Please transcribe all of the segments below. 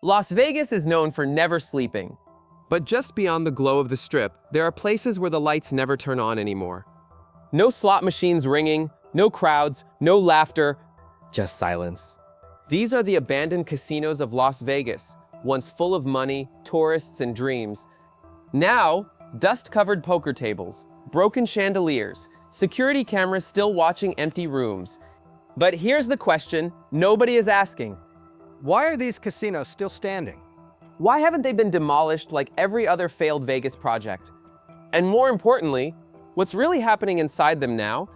Las Vegas is known for never sleeping. But just beyond the glow of the Strip, there are places where the lights never turn on anymore. No slot machines ringing, no crowds, no laughter, just silence. These are the abandoned casinos of Las Vegas, once full of money, tourists, and dreams. Now, dust-covered poker tables, broken chandeliers, security cameras still watching empty rooms. But here's the question nobody is asking. Why are these casinos still standing? Why haven't they been demolished like every other failed Vegas project? And more importantly, what's really happening inside them now?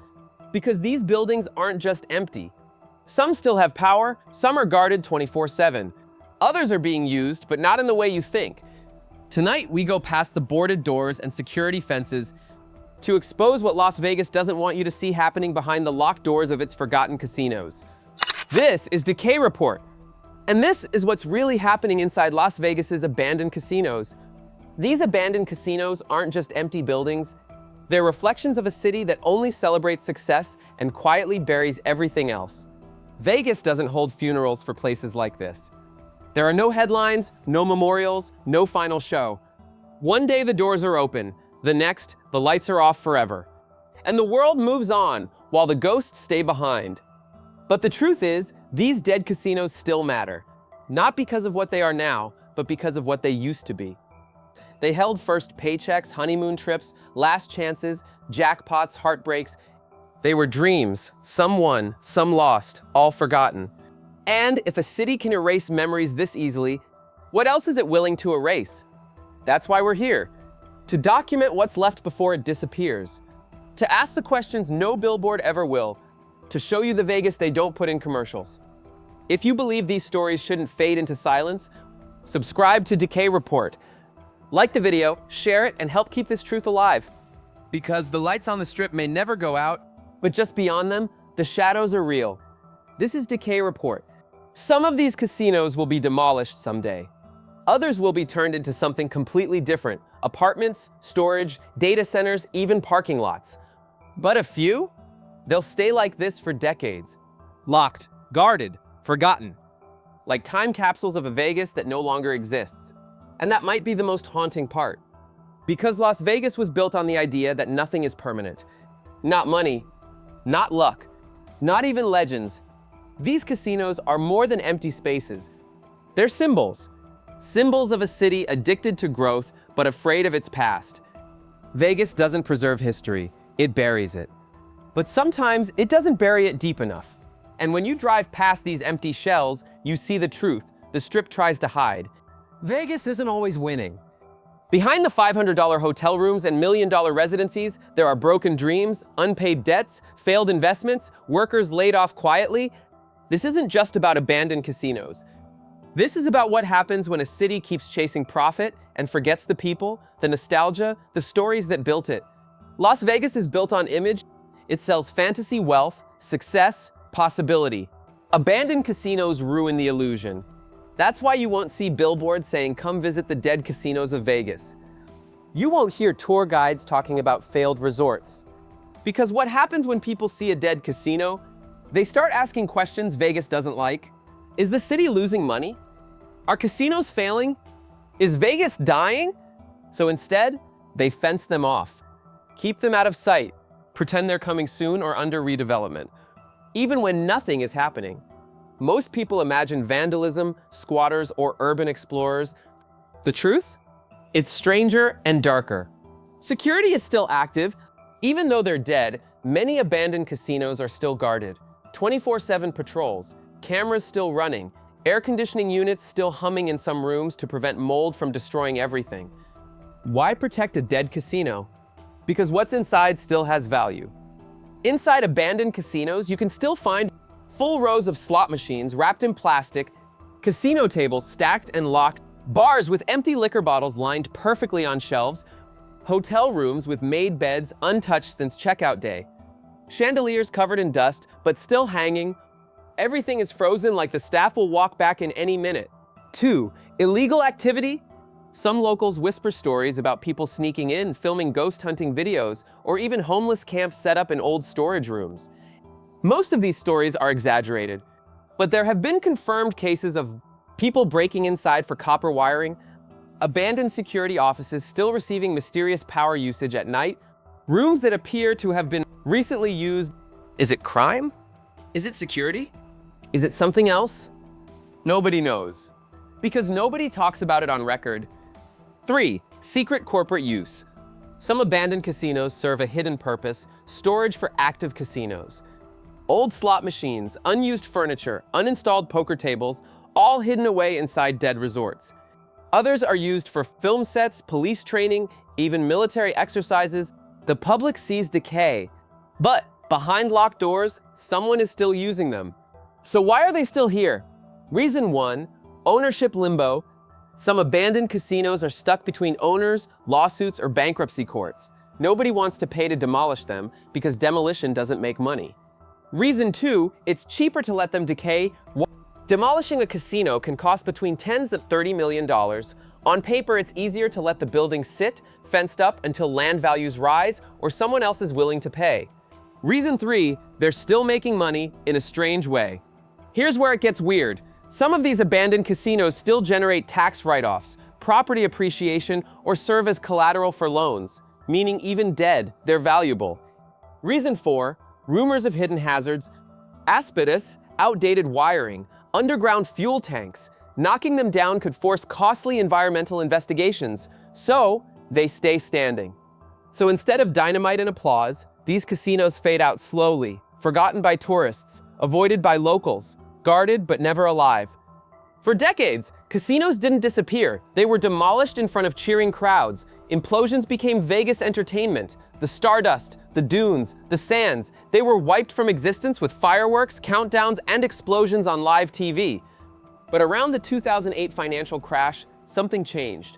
Because these buildings aren't just empty. Some still have power, some are guarded 24/7. Others are being used, but not in the way you think. Tonight, we go past the boarded doors and security fences to expose what Las Vegas doesn't want you to see happening behind the locked doors of its forgotten casinos. This is Decay Report. And this is what's really happening inside Las Vegas's abandoned casinos. These abandoned casinos aren't just empty buildings. They're reflections of a city that only celebrates success and quietly buries everything else. Vegas doesn't hold funerals for places like this. There are no headlines, no memorials, no final show. One day the doors are open, the next, the lights are off forever. And the world moves on while the ghosts stay behind. But the truth is, these dead casinos still matter. Not because of what they are now, but because of what they used to be. They held first paychecks, honeymoon trips, last chances, jackpots, heartbreaks. They were dreams, some won, some lost, all forgotten. And if a city can erase memories this easily, what else is it willing to erase? That's why we're here, to document what's left before it disappears. To ask the questions no billboard ever will, to show you the Vegas they don't put in commercials. If you believe these stories shouldn't fade into silence, subscribe to Decay Report. Like the video, share it, and help keep this truth alive. Because the lights on the Strip may never go out, but just beyond them, the shadows are real. This is Decay Report. Some of these casinos will be demolished someday. Others will be turned into something completely different. Apartments, storage, data centers, even parking lots. But a few? They'll stay like this for decades. Locked, guarded, forgotten. Like time capsules of a Vegas that no longer exists. And that might be the most haunting part. Because Las Vegas was built on the idea that nothing is permanent. Not money, not luck, not even legends. These casinos are more than empty spaces. They're symbols. Symbols of a city addicted to growth but afraid of its past. Vegas doesn't preserve history, it buries it. But sometimes it doesn't bury it deep enough. And when you drive past these empty shells, you see the truth the Strip tries to hide. Vegas isn't always winning. Behind the $500 hotel rooms and $1 million residencies, there are broken dreams, unpaid debts, failed investments, workers laid off quietly. This isn't just about abandoned casinos. This is about what happens when a city keeps chasing profit and forgets the people, the nostalgia, the stories that built it. Las Vegas is built on image. It sells fantasy wealth, success, possibility. Abandoned casinos ruin the illusion. That's why you won't see billboards saying, "Come visit the dead casinos of Vegas." You won't hear tour guides talking about failed resorts. Because what happens when people see a dead casino? They start asking questions Vegas doesn't like. Is the city losing money? Are casinos failing? Is Vegas dying? So instead, they fence them off. Keep them out of sight. Pretend they're coming soon or under redevelopment. Even when nothing is happening. Most people imagine vandalism, squatters, or urban explorers. The truth? It's stranger and darker. Security is still active. Even though they're dead, many abandoned casinos are still guarded. 24/7 patrols, cameras still running, air conditioning units still humming in some rooms to prevent mold from destroying everything. Why protect a dead casino? Because what's inside still has value. Inside abandoned casinos, you can still find full rows of slot machines wrapped in plastic, casino tables stacked and locked, bars with empty liquor bottles lined perfectly on shelves, hotel rooms with made beds untouched since checkout day, chandeliers covered in dust but still hanging. Everything is frozen like the staff will walk back in any minute. 2. Illegal activity? Some locals whisper stories about people sneaking in, filming ghost hunting videos, or even homeless camps set up in old storage rooms. Most of these stories are exaggerated, but there have been confirmed cases of people breaking inside for copper wiring, abandoned security offices still receiving mysterious power usage at night, rooms that appear to have been recently used. Is it crime? Is it security? Is it something else? Nobody knows, because nobody talks about it on record. 3. Secret corporate use. Some abandoned casinos serve a hidden purpose: storage for active casinos. Old slot machines, unused furniture, uninstalled poker tables, all hidden away inside dead resorts. Others are used for film sets, police training, even military exercises. The public sees decay, but behind locked doors, someone is still using them. So why are they still here? Reason 1, ownership limbo. Some abandoned casinos are stuck between owners, lawsuits, or bankruptcy courts. Nobody wants to pay to demolish them because demolition doesn't make money. Reason 2, it's cheaper to let them decay. Demolishing a casino can cost between tens of $30 million. On paper, it's easier to let the building sit, fenced up until land values rise or someone else is willing to pay. Reason 3, they're still making money in a strange way. Here's where it gets weird. Some of these abandoned casinos still generate tax write-offs, property appreciation, or serve as collateral for loans, meaning even dead, they're valuable. Reason 4, rumors of hidden hazards, asbestos, outdated wiring, underground fuel tanks. Knocking them down could force costly environmental investigations, so they stay standing. So instead of dynamite and applause, these casinos fade out slowly, forgotten by tourists, avoided by locals, guarded but never alive. For decades, casinos didn't disappear. They were demolished in front of cheering crowds. Implosions became Vegas entertainment. The Stardust, the Dunes, the Sands, they were wiped from existence with fireworks, countdowns, and explosions on live TV. But around the 2008 financial crash, something changed.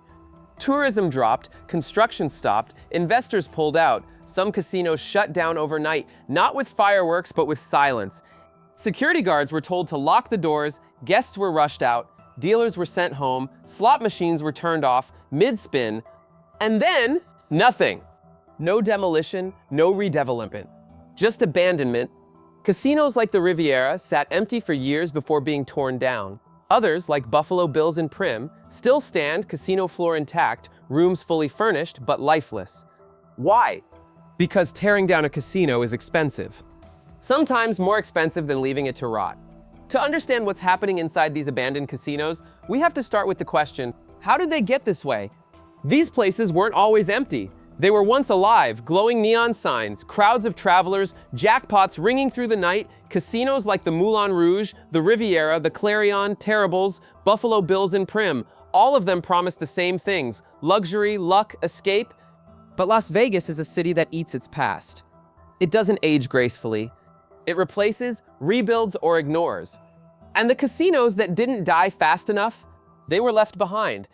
Tourism dropped, construction stopped, investors pulled out. Some casinos shut down overnight, not with fireworks, but with silence. Security guards were told to lock the doors, guests were rushed out, dealers were sent home, slot machines were turned off, mid-spin, and then nothing. No demolition, no redevelopment, just abandonment. Casinos like the Riviera sat empty for years before being torn down. Others, like Buffalo Bills and Prim, still stand, casino floor intact, rooms fully furnished, but lifeless. Why? Because tearing down a casino is expensive. Sometimes more expensive than leaving it to rot. To understand what's happening inside these abandoned casinos, we have to start with the question, how did they get this way? These places weren't always empty. They were once alive, glowing neon signs, crowds of travelers, jackpots ringing through the night, casinos like the Moulin Rouge, the Riviera, the Clarion, Terribles, Buffalo Bills and Prim. All of them promised the same things: luxury, luck, escape. But Las Vegas is a city that eats its past. It doesn't age gracefully. It replaces, rebuilds, or ignores. And the casinos that didn't die fast enough, they were left behind.